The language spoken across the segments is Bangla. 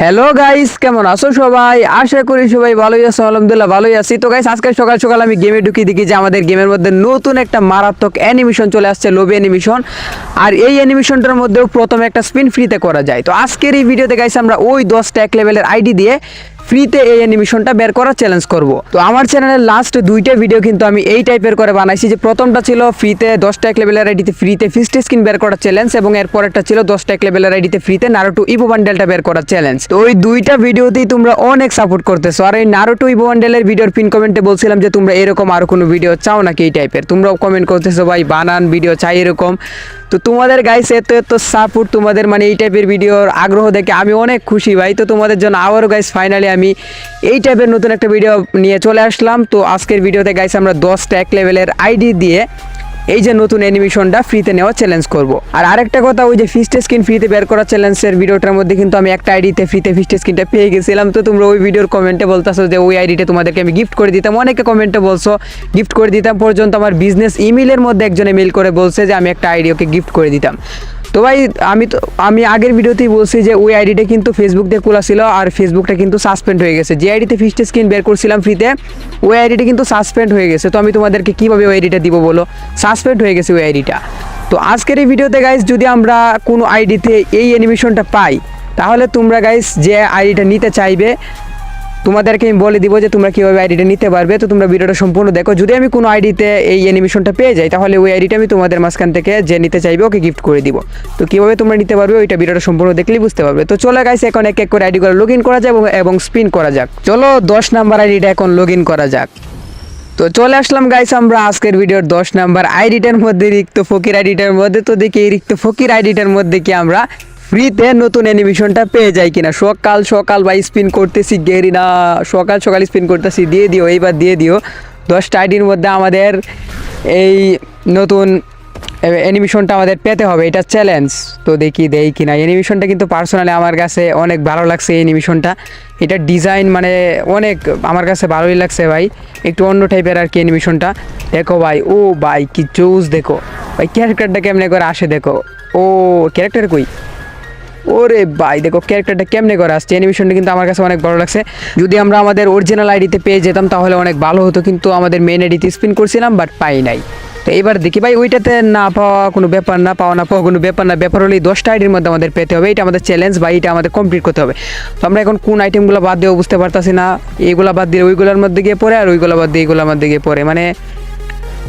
হ্যালো গাইস, কেমন আছো সবাই? আশা করি সবাই ভালোই আছো। আলহামদুলিল্লাহ ভালোই আছি। তো গাইস, আজকে সকাল সকাল আমি গেমে ঢুকি, দেখি যে আমাদের গেমের মধ্যে নতুন একটা মারাত্মক অ্যানিমেশন চলে আসছে, লবি অ্যানিমেশন। আর এই অ্যানিমেশনটার মধ্যেও প্রথমে একটা স্পিন ফ্রিতে করা যায়। তো আজকের এই ভিডিওতে গাইস আমরা ওই 10টা এক লেভেলের আইডি দিয়ে ফ্রিতে এই অ্যানিমেশনটা বের করার চ্যালেঞ্জ করব। তো আমার চ্যানেলের লাস্ট দুইটা ভিডিও কিন্তু আমি এই টাইপের করে বানাইছি, যে প্রথমটা ছিল ফ্রিতে 10টা এক লেভেলের আইডিতে ফ্রিতে ফিস্ট স্কিন বের করার চ্যালেঞ্জ, এবং এরপরেরটা ছিল 10টা এক লেভেলের আইডিতে ফ্রিতে নারুটো ইভো বান্ডেলটা বের করার চ্যালেঞ্জ। তো ওই দুইটা ভিডিওতেই তোমরা অনেক সাপোর্ট করতেছো। আর এই নারুটো ইভো বান্ডেলের ভিডিওর পিন কমেন্টে বলছিলাম যে তোমরা এরকম আরো কোনো ভিডিও চাও নাকি এই টাইপের, তোমরাও কমেন্ট করতেছো ভাই বানান ভিডিও চাই এরকম। তো তোমাদের গাইস এত সাপোর্ট, তোমাদের মানে এই টাইপের ভিডিওর আগ্রহ দেখে আমি অনেক খুশি ভাই। তো তোমাদের জন্য আবারও গাইস ফাইনালি আমি এই টাইপের নতুন একটা ভিডিও নিয়ে চলে আসলাম। তো আজকের ভিডিওতে গাইস আমরা 10টা এক লেভেলের আইডি দিয়ে এই যে নতুন অ্যানিমেশনটা ফ্রিতে নেওয়া চ্যালেঞ্জ করব। আর আরেকটা কথা, ওই যে ফিস্ট স্কিন ফ্রিতে বের করা চ্যালেঞ্জের ভিডিওটার মধ্যে কিন্তু আমি একটা আইডিতে ফ্রিতে ফিস্ট স্কিনটা পেয়ে গেছিলাম। তো তোমরা ওই ভিডিওর কমেন্টে বলতেছো যে ওই আইডিটা তোমাদেরকে আমি গিফট করে দিতাম, অনেকে কমেন্টে বলছো গিফট করে দিতাম, পর্যন্ত আমার বিজনেস ইমেইলের মধ্যে একজনে মেইল করে বলছে যে আমি একটা আইডি ওকে গিফট করে দিতাম। তো ভাই আমি আগের ভিডিওতেই বলছি যে ওই আইডিটা কিন্তু ফেসবুক দিয়ে খোলা ছিল, আর ফেসবুকটা কিন্তু সাসপেন্ড হয়ে গেছে। যে আইডিতে ফিস্ট স্ক্রিন বের করছিলাম ফ্রিতে, ওই আইডিটা কিন্তু সাসপেন্ড হয়ে গেছে। তো আমি তোমাদেরকে কীভাবে ওই আইডিটা দিব বলো? সাসপেন্ড হয়ে গেছে ওই আইডিটা। তো আজকের এই ভিডিওতে গাইস যদি আমরা কোনো আইডিতে এই অ্যানিমেশনটা পাই, তাহলে তোমরা গাইস যে আইডিটা নিতে চাইবে তোমাদেরকে আমি বলে দিব যে তোমরা কীভাবে আইডিটা নিতে পারবে। তো তোমরা ভিডিওটা সম্পূর্ণ দেখো। যদি আমি কোনো আইডিতে এই অ্যানিমেশনটা পেয়ে যাই, তাহলে ওই আইডিটা আমি তোমাদের মাঝখান থেকে যে নিতে চাইবে ওকে গিফট করে দিব। তো কীভাবে তোমরা নিতে পারবে ওইটা ভিডিওটা সম্পূর্ণ দেখলেই বুঝতে পারবে। তো চলো গাইস, এখন এক এক করে আইডিগুলো লগ ইন করা যাক এবং স্পিন করা যাক। চলো 10 নাম্বার আইডিটা এখন লগ ইন করা যাক। তো চলে আসলাম গাইস আমরা আজকের ভিডিওর 10 নাম্বার আইডিটার মধ্যে, রিক্ত ফকির আইডিটার মধ্যে। তো দেখি এই রিক্ত ফকির আইডিটার মধ্যে কি আমরা ফ্রিতে নতুন অ্যানিমেশনটা পেয়ে যাই কিনা। সকাল সকাল ভাই স্পিন করতেছি, গেরি না সকাল সকাল স্পিন করতেছি। দিয়ে দিও, এইবার দিয়ে দিও। 10টা আইডির মধ্যে আমাদের এই নতুন অ্যানিমেশনটা আমাদের পেতে হবে, এটা চ্যালেঞ্জ। তো দেখি দেই কিনা। অ্যানিমেশনটা কিন্তু পার্সোনালি আমার কাছে অনেক ভালো লাগছে। এই অ্যানিমেশনটা, এটা ডিজাইন মানে অনেক আমার কাছে ভালোই লাগছে ভাই, একটু অন্য টাইপের আর কি অ্যানিমেশনটা। দেখো ভাই, ও ভাই কি চুজ, দেখো ভাই ক্যারেক্টারটা কেমনে করে আসে, দেখো ও ক্যারেক্টার কই, ওরে ভাই দেখো ক্যারেক্টারটা কেমনে করে আসছে। অ্যানিমেশনটা কিন্তু আমার কাছে অনেক ভালো লাগছে। যদি আমরা আমাদের অরিজিনাল আইডিতে পেয়ে যেতাম তাহলে অনেক ভালো হতো, কিন্তু আমাদের মেন আইডিতে স্পিন করছিলাম বাট পাই নাই। তো এবার দেখি ভাই, ওইটাতে না পাওয়া কোনো ব্যাপার না, পাওয়া না পাওয়া কোনো ব্যাপার না, ব্যাপার হলেই 10টা আইডির মধ্যে আমাদের পেতে হবে। এটা আমাদের চ্যালেঞ্জ বা এটা আমাদের কমপ্লিট করতে হবে। তো আমরা এখন কোন আইটেমগুলো বাদ দিয়ে বুঝতে পারতাছি না। এইগুলো বাদ দিয়ে ওইগুলোর মধ্যে গিয়ে পড়ে, আর ওইগুলো বাদ দিয়ে এইগুলোর মধ্যে গিয়ে পড়ে। মানে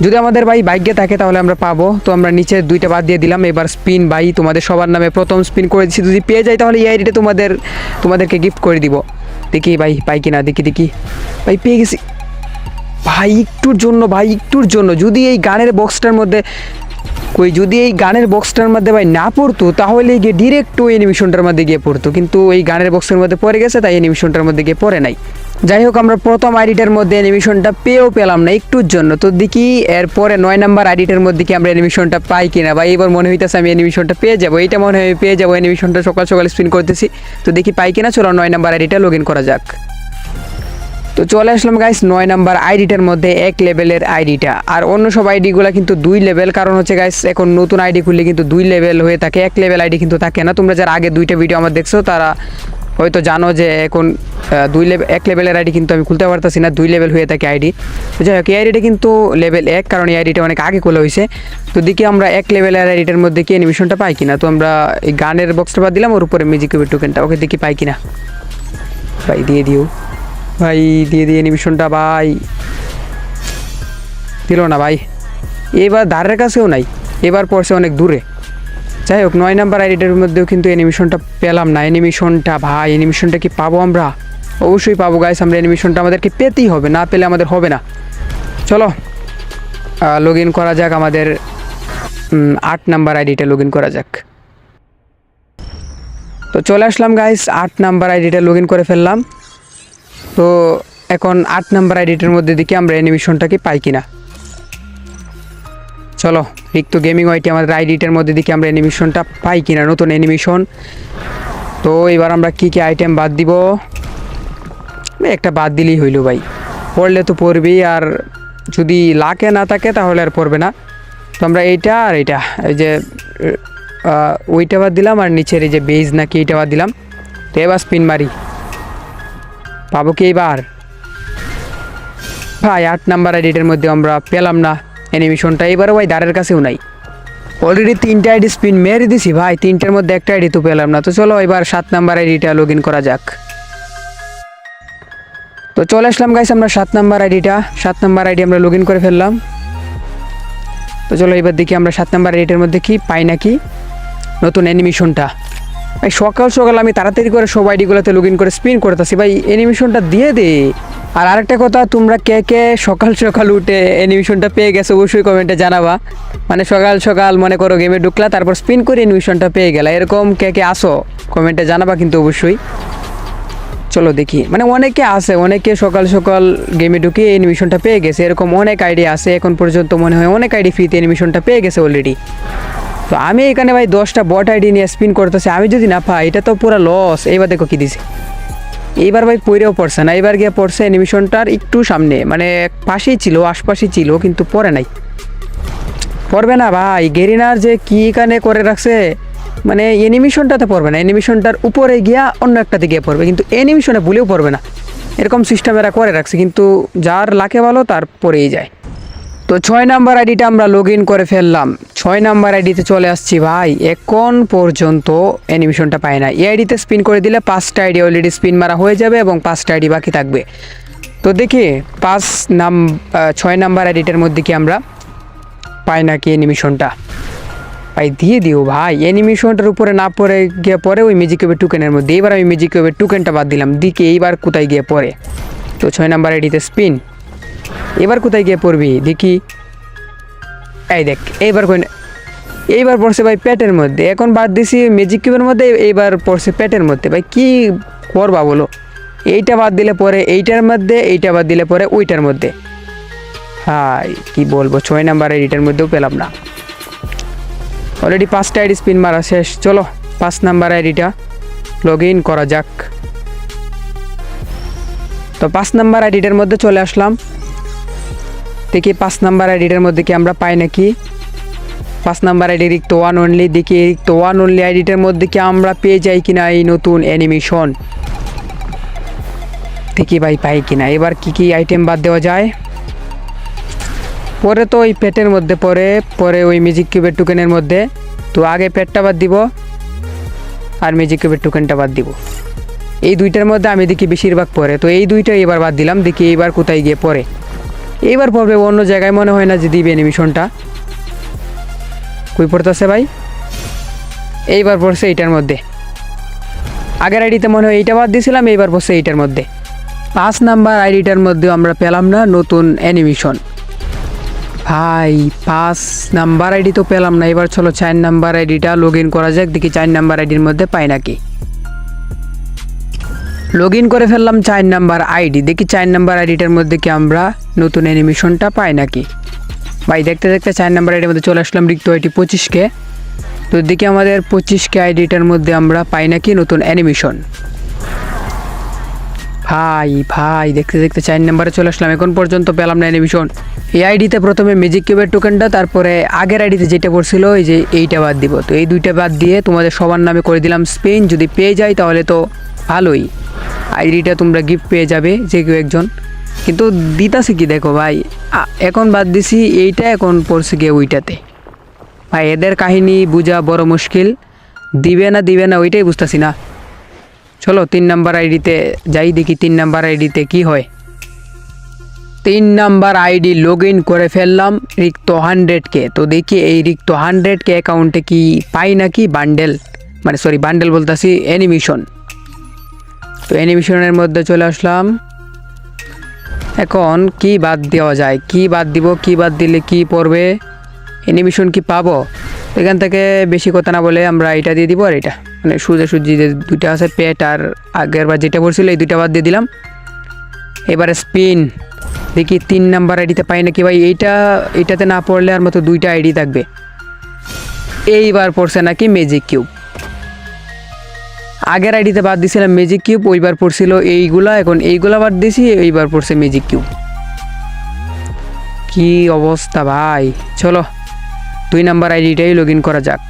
যদি আমাদের ভাই ভাগ্যে থাকে তাহলে আমরা পাবো। তো আমরা নিচে 2টা বাদ দিয়ে দিলাম। এবার স্পিন ভাই তোমাদের সবার নামে প্রথম স্পিন করে দিচ্ছি। যদি পেয়ে যাই তাহলে এই আইডিটা তোমাদেরকে গিফট করে দিব। দেখি ভাই পাই কিনা, দেখি ভাই পেয়ে গেছি ভাই। একটুর জন্য যদি এই গানের বক্সটার মধ্যে ভাই না পড়তো, তাহলে গিয়ে ডিরেক্ট ওই অ্যানিমেশনটার মধ্যে গিয়ে পড়তো, কিন্তু এই গানের বক্সের মধ্যে পড়ে গেছে, তাই অ্যানিমেশনটার মধ্যে গিয়ে পড়ে নাই। যাই হোক, আমরা প্রথম আইডিটার মধ্যে অ্যানিমেশনটা পেলাম না একটুর জন্য। তো দেখি এরপরে 9 নাম্বার আইডিটার মধ্যে কি আমরা অ্যানিমেশনটা পাই কিনা। ভাই এবার মনে হইতেছে আমি অ্যানিমেশনটা পেয়ে যাবো, এইটা মনে হয় পেয়ে যাবো। অ্যানিমেশনটা সকাল সকাল স্পিন করতেছি, তো দেখি পাই কিনা। চলো 9 নাম্বার আইডিটা লগ ইন করা যাক। তো চলে আসলাম গাইস 9 নাম্বার আইডিটার মধ্যে, এক লেভেলের আইডিটা। আর অন্য সব আইডিগুলো কিন্তু 2 লেভেল, কারণ হচ্ছে গাইস এখন নতুন আইডি খুললে কিন্তু 2 লেভেল হয়ে থাকে, 1 লেভেল আইডি কিন্তু থাকে না। তোমরা যারা আগে 2টা ভিডিও আমার দেখছো তারা হয়তো জানো যে এখন 1 লেভেলের আইডি কিন্তু আমি খুলতে পারতাছি না, 2 লেভেল হয়ে থাকে আইডি। তো যাই হোক, এই আইডিটা কিন্তু লেভেল 1, কারণ এই আইডিটা অনেক আগে খোলা হয়েছে। তো দেখি আমরা 1 লেভেলের আইডিটার মধ্যে কি অ্যানিমেশনটা পাই কিনা। তো আমরা এই গানের বক্সটা বাদ দিলাম, ওর উপরে মিউজিক কিউবের টোকেনটা, ওকে দেখি পাই কিনা। ভাই দিয়ে দিও ভাই, দিয়ে অ্যানিমেশনটা ভাই। দিল না ভাই, এবার ধারের কাছেও নাই, এবার পড়ছে অনেক দূরে। যাই হোক, 9 নাম্বার আইডিটার মধ্যেও কিন্তু অ্যানিমেশনটা পেলাম না। অ্যানিমেশনটা ভাই, অ্যানিমেশনটা কি পাবো আমরা? অবশ্যই পাবো গাইস, আমরা অ্যানিমেশনটা আমাদেরকে পেতেই হবে, না পেলে আমাদের হবে না। চলো লগ ইন করা যাক, আমাদের 8 নাম্বার আইডিটা লগ ইন করা যাক। তো চলে আসলাম গাইস 8 নাম্বার আইডিটা লগ ইন করে ফেললাম। তো এখন 8 নাম্বার আইডিটার মধ্যে দেখি আমরা অ্যানিমেশনটাকে পাই কিনা। চলো রিক্ত গেমিং ওয়াইটি আমাদের আইডিটার মধ্যে দেখি আমরা অ্যানিমেশনটা পাই কিনা, নতুন অ্যানিমেশন। তো এবার আমরা কি আইটেম বাদ দিব, একটা বাদ দিলেই হইল ভাই, পড়লে তো পড়বেই, আর যদি লাকে না থাকে তাহলে আর পড়বে না। তো আমরা এইটা আর এইটা, এই যে ওইটা বাদ দিলাম, আর নিচের এই যে বেজ নাকি এইটা বাদ দিলাম। তো এবার স্পিন মারি, পাবো কি এইবার? ভাই 8 নাম্বার আইডিটার মধ্যে আমরা পেলাম না অ্যানিমেশনটা। এবারও ভাই দাঁড়ের কাছেও নাই। অলরেডি 3টে আইডি স্পিন মেরে দিছি ভাই, 3টের মধ্যে একটা আইডি তো পেলাম না। তো চলো এবার 7 নাম্বার আইডিটা লগ ইন করা যাক। তো চলে আসলাম গাইস আমরা 7 নাম্বার আইডিটা, 7 নাম্বার আইডি আমরা লগ ইন করে ফেললাম। তো চলো এবার দেখি আমরা 7 নাম্বার আইডিটার মধ্যে কি পাই নাকি নতুন অ্যানিমেশনটা। ভাই সকাল সকাল আমি তাড়াতাড়ি করে সব আইডিগুলোতে লগ ইন করে স্পিন করতেছি, ভাই অ্যানিমেশনটা দিয়ে দে। আর আরেকটা কথা, তোমরা কে কে সকাল সকাল উঠে অ্যানিমেশনটা পেয়ে গেছো অবশ্যই কমেন্টে জানাবা। মানে সকাল সকাল মনে করো গেমে ঢুকলা, তারপর স্পিন করে অ্যানিমেশনটা পেয়ে গেলা, এরকম কে কে আসো কমেন্টে জানাবা কিন্তু অবশ্যই। চলো দেখি, মানে অনেকে আছে, অনেকে সকাল সকাল গেমে ঢুকে অ্যানিমেশনটা পেয়ে গেছে, এরকম অনেক আইডি আছে। এখন পর্যন্ত মনে হয় অনেক আইডি ফ্রিতে অ্যানিমেশনটা পেয়ে গেছে অলরেডি। তো আমি এখানে ভাই 10টা বট আইডি নিয়ে স্পিন করতেছি, আমি যদি না পাই এটা তো পুরো লস। এইবার দেখো কি দিছে, এইবার ভাই পড়েও পড়ছে না, এইবার গিয়ে পড়ছে অ্যানিমেশনটার একটু সামনে, মানে পাশেই ছিল, আশপাশেই ছিল, কিন্তু পড়ে নাই। পড়বে না ভাই, গেরিনার যে কি এখানে করে রাখছে, মানে অ্যানিমেশনটাতে পড়বে না, অ্যানিমেশনটার উপরে গিয়া অন্য একটাতে গিয়ে পড়বে, কিন্তু অ্যানিমেশনে ভুলেও পড়বে না, এরকম সিস্টেম এরা করে রাখছে। কিন্তু যার লাকে ভালো তার পরেই যায়। তো 6 নাম্বার আইডিটা আমরা লগ ইন করে ফেললাম, 6 নাম্বার আইডিতে চলে আসছি ভাই। এখন পর্যন্ত অ্যানিমেশনটা পাই না। এই আইডিতে স্পিন করে দিলে 5টা আইডি অলরেডি স্পিন মারা হয়ে যাবে এবং 5টা আইডি বাকি থাকবে। তো দেখি 6 নাম্বার আইডিটার মধ্যে কি আমরা পাই নাকি অ্যানিমেশনটা। ভাই দিয়ে দিও ভাই, অ্যানিমেশনটার উপরে না পড়ে গিয়ে পরে ওই ম্যাজিক কিউবের টোকেনের মধ্যে। এবার আমি ম্যাজিক কিউবের টোকেনটা বাদ দিলাম, দিকে এইবার কোথায় গিয়ে পড়ে। তো 6 নাম্বার আইডিতে স্পিন, এবার কোথায় গিয়ে পড়বি দেখি। এই দেখ এইবার পড়ছে ভাই পেটের মধ্যে। এখন বাদ দিছি ম্যাজিক কিউবের মধ্যে, এইবার পড়ছে পেটের মধ্যে। ভাই কি করবা বলো, এইটা বাদ দিলে পরে এইটার মধ্যে, এইটা বাদ দিলে পরে ওইটার মধ্যে। হাই কি বলবো, 6 নাম্বার আইডিটার মধ্যেও পেলাম না। অলরেডি 5টা আইডি স্পিন মারা শেষ। চলো 5 নাম্বার আইডিটা লগ ইন করা যাক। তো 5 নাম্বার আইডিটার মধ্যে চলে আসলাম, দেখি 5 নাম্বার আইডিটার মধ্যে কি আমরা পাই নাকি। 5 নাম্বার আইডি রিক্ত 1 অনলি, দেখি রিক্ত 1 অনলি আইডিটার মধ্যে কি আমরা পেয়ে যাই কিনা এই নতুন অ্যানিমেশন। দেখি ভাই পাই কিনা। এবার কি কি আইটেম বাদ দেওয়া যায়। পরে তো ওই পেটের মধ্যে পরে ওই ম্যাজিক কিউবের টোকেনের মধ্যে। তো আগে পেটটা বাদ দিব আর ম্যাজিক কিউবের টোকেনটা বাদ দিব, এই দুইটার মধ্যে আমি দেখি বেশিরভাগ পড়ে। তো এই দুইটা এবার বাদ দিলাম, দেখি এইবার কোথায় গিয়ে পড়ে। এইবার পড়বে অন্য জায়গায়, মনে হয় না যে দিবে অ্যানিমেশনটা। কই পড়তেছে ভাই, এইবার পড়ছে এইটার মধ্যে। আগের আইডিতে মনে হয় এইটা বাদ দিয়েছিলাম, এইবার পড়ছে এইটার মধ্যে। 5 নাম্বার আইডিটার মধ্যে আমরা পেলাম না নতুন অ্যানিমেশন। ভাই 5 নাম্বার আইডি তো পেলাম না। এবার চলো 4 নাম্বার আইডিটা লগ ইন করা যাক, দেখি 4 নাম্বার আইডির মধ্যে পাই নাকি। লগ ইন করে ফেললাম 4 নাম্বার আইডি, দেখি 4 নাম্বার আইডিটার মধ্যে কি আমরা নতুন অ্যানিমেশনটা পাই নাকি। ভাই দেখতে দেখতে 4 নাম্বার আইডির মধ্যে চলে আসলাম, রিক্ত আইডি 25K। তো দেখি আমাদের 25K আইডিটার মধ্যে আমরা পাই নাকি নতুন অ্যানিমেশন। ভাই দেখতে দেখতে 4 নাম্বারে চলে আসলাম, এখন পর্যন্ত পেলাম না অ্যানিমেশন। এই আইডিতে প্রথমে ম্যাজিক কিউবের টোকেনটা, তারপরে আগের আইডিতে যেটা পড়ছিল এই যে এইটা বাদ দিব। তো এই দুইটা বাদ দিয়ে তোমাদের সবার নামে করে দিলাম স্পিন, যদি পেয়ে যাই তাহলে তো ভালোই, আইডিটা তোমরা গিফট পেয়ে যাবে যে কেউ একজন। কিন্তু দিতাছে কি দেখো ভাই, এখন বাদ দিছি এইটা, এখন পড়ছে গিয়ে ওইটাতে। ভাই এদের কাহিনী বোঝা বড় মুশকিল, দিবে না ওইটাই বুঝতেছি না। চলো 3 নাম্বার আইডিতে যাই, দেখি 3 নাম্বার আইডিতে কি হয়। 3 নাম্বার আইডি লগ ইন করে ফেললাম, রিক্ত 100K। তো দেখি এই রিক্ত 100K অ্যাকাউন্টে কি পাই নাকি বান্ডেল, মানে সরি বান্ডেল বলতেছি অ্যানিমেশন। তো অ্যানিমেশনের মধ্যে চলে আসলাম। এখন কি বাদ দেওয়া যায়, কি বাদ দিব, কি বাদ দিলে কি পড়বে, অ্যানিমেশন কি পাবো। এখান থেকে বেশি কথা না বলে আমরা এটা দিয়ে দিব, আর এটা মানে সোজাসুজি যে দুইটা আছে পেট আর আগের বার যেটা পড়ছিল এই দুইটা বাদ দিয়ে দিলাম। এবারে স্পিন, দেখি 3 নাম্বার আইডিতে পাই নাকি। ভাই এইটাতে না পড়লে আর মতো 2টা আইডি থাকবে। এইবার পড়ছে নাকি ম্যাজিক কিউব। আগের আইডিতে বাদ দিয়েছিলাম ম্যাজিক কিউব, ওইবার পড়ছিল এইগুলা, এখন এইগুলা বাদ দিয়েছি, এইবার পড়ছে ম্যাজিক কিউব। কি অবস্থা ভাই। চলো 2 নাম্বার আইডিটাই লগ ইন করা যাক।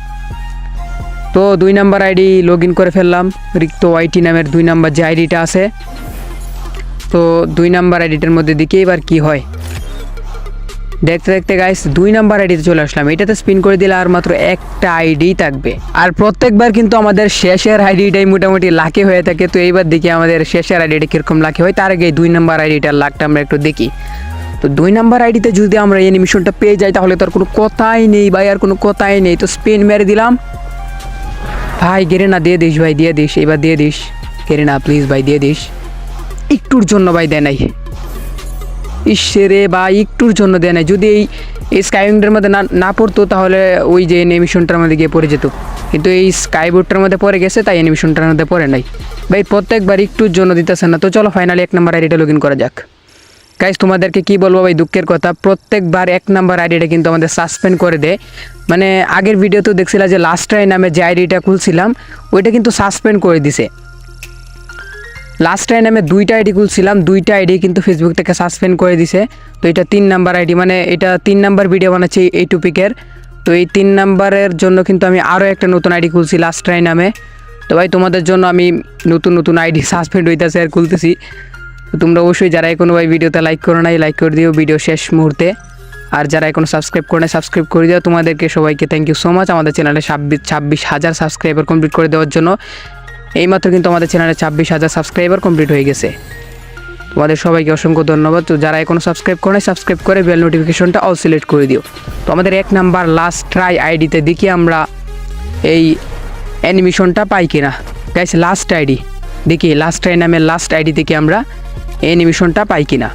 তো 2 নাম্বার আইডি লগ ইন করে ফেললাম, রিক্ত ওয়াইটি নামের 2 নাম্বার যে আইডিটা আছে। তো 2 নাম্বার আইডিটার মধ্যে দিকে এবার কি হয় দেখতে দেখতে গাইস 2 নাম্বার আইডিতে চলে আসলাম। এটাতে স্পিন করে দিলে আর মাত্র একটা আইডি থাকবে, আর প্রত্যেকবার কিন্তু আমাদের শেষের আইডিটাই মোটামুটি লাকি হয়ে থাকে। তো এইবার দেখি আমাদের শেষের আইডিটা কীরকম লাকি হয়। তার আগে 2 নাম্বার আইডিটার লাকটা আমরা একটু দেখি। তো 2 নাম্বার আইডিতে যদি আমরা অ্যানিমেশনটা পেয়ে যাই তাহলে তো আর কোনো কথাই নেই ভাই, আর কোনো কথাই নেই। তো স্পিন মেরে দিলাম ভাই, গেরে না দিয়ে দিস ভাই, দিয়ে দিস, এবার দিয়ে দিস, গেরে না প্লিজ ভাই, দিয়ে দিস। একটুর জন্য ভাই দেয় নাই, ইসরে বা একটুর জন্য দেয় নাই। যদি এই স্কাইউইংটার মধ্যে না পড়তো তাহলে ওই যে অ্যানিমেশনটার মধ্যে গিয়ে পড়ে যেত, কিন্তু এই স্কাইবোর্ডটার মধ্যে পড়ে গেছে তাই অ্যানিমেশনটার মধ্যে পড়ে নাই ভাই। প্রত্যেকবার একটুর জন্য দিতেছে না। তো চলো ফাইনালি 1 নাম্বার আইডিটা লগ ইন করা যাক। গাইস তোমাদেরকে কি বলবো ভাই, দুঃখের কথা, প্রত্যেকবার 1 নাম্বার আইডিটা কিন্তু আমাদের সাসপেন্ড করে দেয়। মানে আগের ভিডিওতেও দেখছিলাম যে লাস্ট ট্রাই নামে যে আইডিটা খুলছিলাম ওইটা কিন্তু সাসপেন্ড করে দিছে। লাস্ট টাইম আমি 2টা আইডি খুলছিলাম, 2টা আইডি কিন্তু ফেসবুক থেকে সাসপেন্ড করে দিছে। তো এটা 3 নাম্বার আইডি, মানে এটা 3 নাম্বার ভিডিও বানাচ্ছি এই টপিকের। তো এই 3 নাম্বারের জন্য কিন্তু আমি আরও একটা নতুন আইডি খুলছি লাস্ট টাইম নামে। তো ভাই তোমাদের জন্য আমি নতুন আইডি সাসপেন্ড হইতেছে আর খুলতেছি। তো তোমরা অবশ্যই যারা এখনো ভাই ভিডিওতে লাইক করো নাই লাইক করে দিও ভিডিও শেষ মুহূর্তে, আর যারা এখনো সাবস্ক্রাইব করে নাই সাবস্ক্রাইব করে দিও। তোমাদেরকে সবাইকে থ্যাংক ইউ সো মাচ আমাদের চ্যানেলে 26,000 সাবস্ক্রাইবার কমপ্লিট করে দেওয়ার জন্য। এইমাত্র কিন্তু আমাদের চ্যানেলে 26,000 সাবস্ক্রাইবার কমপ্লিট হয়ে গেছে। তোমাদের সবাইকে অসংখ্য ধন্যবাদ। তো যারা এখনও সাবস্ক্রাইব করে নাই সাবস্ক্রাইব করে বেল নোটিফিকেশনটা অল সিলেক্ট করে দিও। তো আমাদের 1 নাম্বার লাস্ট ট্রাই আইডিতে দেখি আমরা এই অ্যানিমেশনটা পাই কিনা। গাইস লাস্ট আইডি দেখি, লাস্ট ট্রাই নামের লাস্ট আইডি থেকে আমরা অ্যানিমেশনটা পাই কিনা।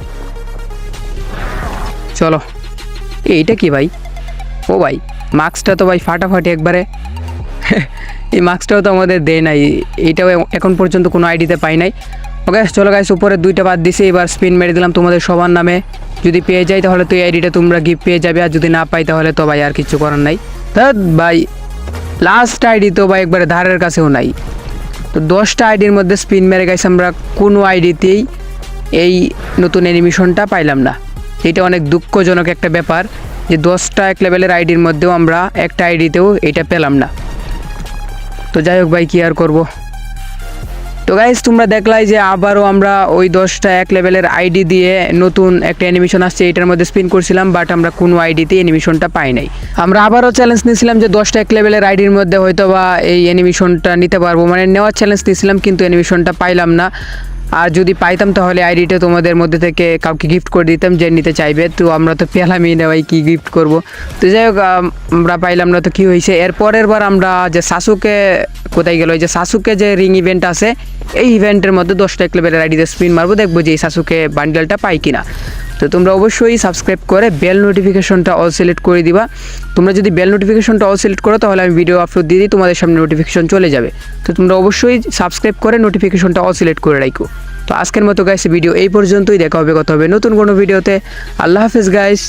চলো এইটা কি ভাই, ও ভাই মাস্কটা তো ভাই ফাটাফাটি একবারে এই মাস্কটাও তো আমাদের দেয় নাই, এইটাও এখন পর্যন্ত কোনো আইডিতে পাই নাই। ওকে চলো গাইস, উপরে 2টা বাদ দিছি, এবার স্পিন মেরে দিলাম তোমাদের সবার নামে। যদি পেয়ে যাই তাহলে তো এই আইডিটা তোমরা গিফট পেয়ে যাবে, আর যদি না পাই তাহলে তো ভাই আর কিছু করার নাই। তা ভাই লাস্ট আইডি তো ভাই একবারে ধারের কাছেও নাই। তো 10টা আইডির মধ্যে স্পিন মেরে গাইস আমরা কোনো আইডিতেই এই নতুন অ্যানিমেশনটা পাইলাম না। এটা অনেক দুঃখজনক একটা ব্যাপার যে 10টা 1 লেভেলের আইডির মধ্যেও আমরা একটা আইডিতেও এটা পেলাম না। তো যাই হোক ভাই কী আর করবো। তো গাইস তোমরা দেখলাই যে আবারও আমরা ওই 10টা 1 লেভেলের আইডি দিয়ে নতুন একটা অ্যানিমেশন আসছে এটার মধ্যে স্পিন করছিলাম, বাট আমরা কোনো আইডিতে অ্যানিমেশনটা পাই নাই। আমরা আবারও চ্যালেঞ্জ নিয়েছিলাম যে 10টা 1 লেভেলের আইডির মধ্যে হয়তো বা এই অ্যানিমেশনটা নিতে পারবো, মানে নেওয়ার চ্যালেঞ্জ নিয়েছিলাম, কিন্তু অ্যানিমেশনটা পাইলাম না। আর যদি পাইতাম তাহলে আইডিটা তোমাদের মধ্যে থেকে কাউকে গিফট করে দিতাম যে নিতে চাইবে। তো আমরা তো পেলামই না ভাই, কী গিফট করব। তো যাই হোক আমরা পাইলাম না, তো কী হয়েছে এর পরের বার আমরা যে সাসুকে কোথায় গেল, ওই যে সাসুকে যে রিং ইভেন্ট আছে এই ইভেন্টের মধ্যে 10টা 1 লেভেলের আইডিতে স্পিন মারবো, দেখবো যে এই সাসুকে বান্ডেলটা পাই কিনা। তো তোমরা অবশ্যই সাবস্ক্রাইব করে বেল নোটিফিকেশনটা অল সিলেক্ট করে দিবা। তোমরা যদি বেল নোটিফিকেশনটা অল সিলেক্ট করো তাহলে আমি ভিডিও আপলোড দিয়ে দিই, তোমাদের সামনে নোটিফিকেশন চলে যাবে। তো তোমরা অবশ্যই সাবস্ক্রাইব করে নোটিফিকেশনটা অল সিলেক্ট করে রাখো। তো আজকের মতো গাইস ভিডিও এই পর্যন্তই, দেখা হবে কথা হবে নতুন কোনো ভিডিওতে। আল্লাহ হাফেজ গাইস।